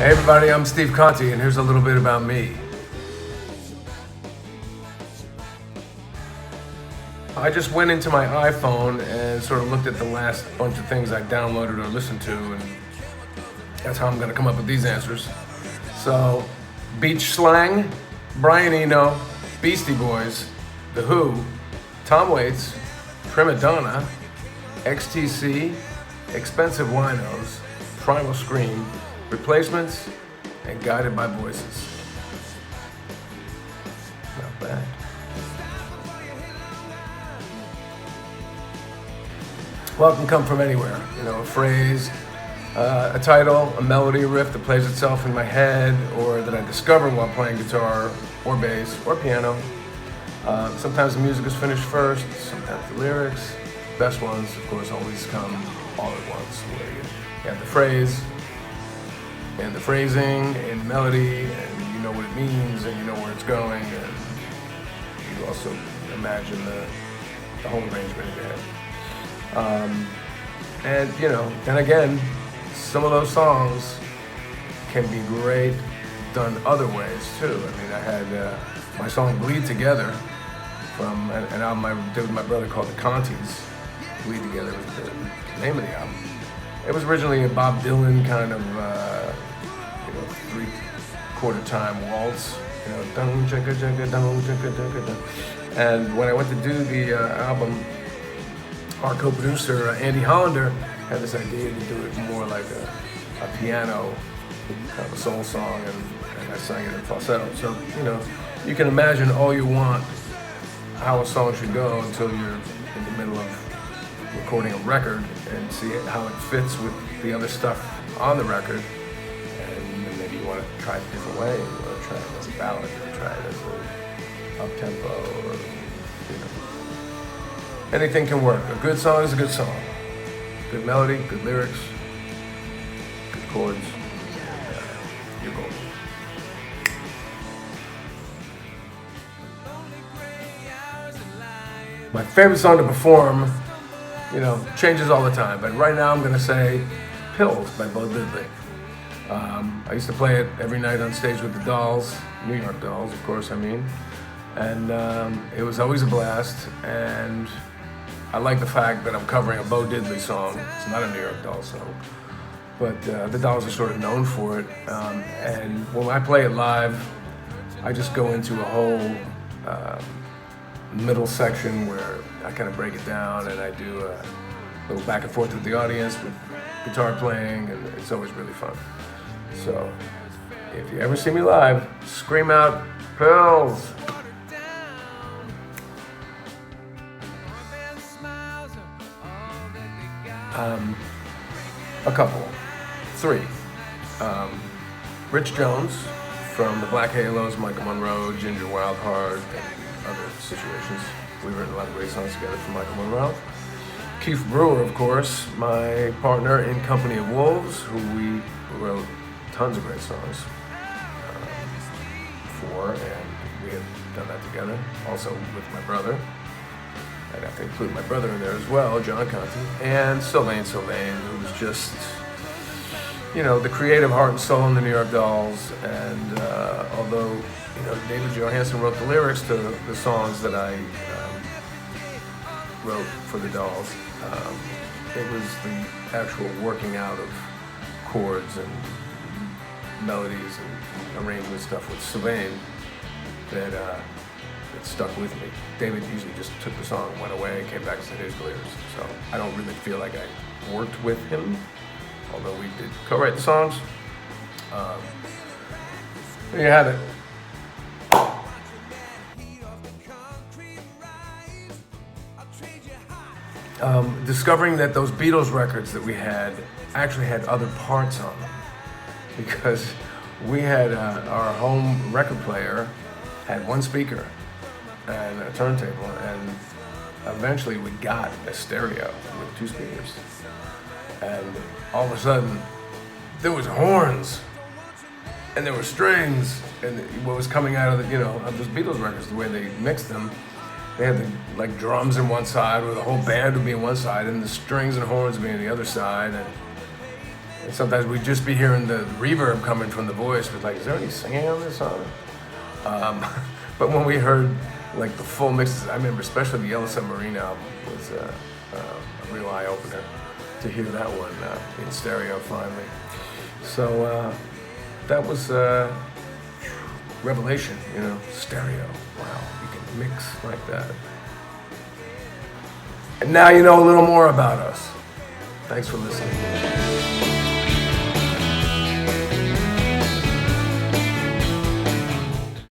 Hey everybody, I'm Steve Conte, and here's a little bit about me. I just went into my iPhone and sort of looked at the last bunch of things I downloaded or listened to, and that's how I'm going to come up with these answers. So, Beach Slang, Brian Eno, Beastie Boys, The Who, Tom Waits, Prima Donna, XTC, Expensive Winos, Primal Scream, Replacements, and Guided by Voices. Not bad. Well, it can come from anywhere. You know, a phrase, a title, a melody, a riff that plays itself in my head, or that I discover while playing guitar, or bass, or piano. Sometimes the music is finished first, sometimes the lyrics. Best ones, of course, always come all at once, where you have the phrase, and the phrasing, and the melody, and you know what it means, and you know where it's going, and you also imagine the whole arrangement in your head. And you know, and again, some of those songs can be great done other ways too. I mean, I had my song "Bleed Together" from an album I did with my brother called The Contes. "Bleed Together" was the name of the album. It was originally a Bob Dylan kind of, 3/4 time waltz, dun chugga chugga dun chugga chugga dun. And when I went to do the album, our co-producer Andy Hollander had this idea to do it more like a piano, kind of a soul song, and I sang it in falsetto. So you can imagine all you want how a song should go until you're in the middle of recording a record and see how it fits with the other stuff on the record, and then maybe you want to try it a different way. You want to try it as a ballad, or try it as a up-tempo, or anything can work. A good song is a good song. Good melody, good lyrics, good chords, and you're golden. My favorite song to perform, changes all the time, but right now I'm going to say Pills by Bo Diddley. I used to play it every night on stage with the Dolls, New York Dolls, of course, and it was always a blast, and I like the fact that I'm covering a Bo Diddley song. It's not a New York Dolls song, but the Dolls are sort of known for it, and when I play it live, I just go into a whole middle section where I kind of break it down, and I do a little back and forth with the audience with guitar playing, and it's always really fun. So if you ever see me live, scream out "Pills." A couple, 3. Rich Jones from the Black Halos, Michael Monroe, Ginger Wildheart, and other situations. We've written a lot of great songs together from Michael Monroe. Keith Brewer, of course, my partner in Company of Wolves, who we wrote tons of great songs for, and we have done that together. Also with my brother. I'd have to include my brother in there as well, John Conte, and Sylvain, who was just, the creative heart and soul in the New York Dolls. And although, David Johansen wrote the lyrics to the songs that I wrote for the Dolls, it was the actual working out of chords and melodies and arrangement stuff with Sylvain that it stuck with me. David usually just took the song, went away, and came back and said, "Here's the lyrics." So I don't really feel like I worked with him, although we did co-write the songs. There you have it. Discovering that those Beatles records that we had actually had other parts on them, because we had our home record player had one speaker and a turntable, and eventually we got a stereo with 2 speakers, and all of a sudden there was horns and there were strings, and what was coming out of of those Beatles records, the way they mixed them, they had the drums on one side, where the whole band would be on one side, and the strings and horns would be on the other side, and And sometimes we'd just be hearing the reverb coming from the voice. We're like, is there any singing on this song? But when we heard like the full mixes, I remember especially the Yellow Submarine album was a real eye opener to hear that one in stereo finally. So that was revelation, stereo. Wow, you can mix like that. And now you know a little more about us. Thanks for listening.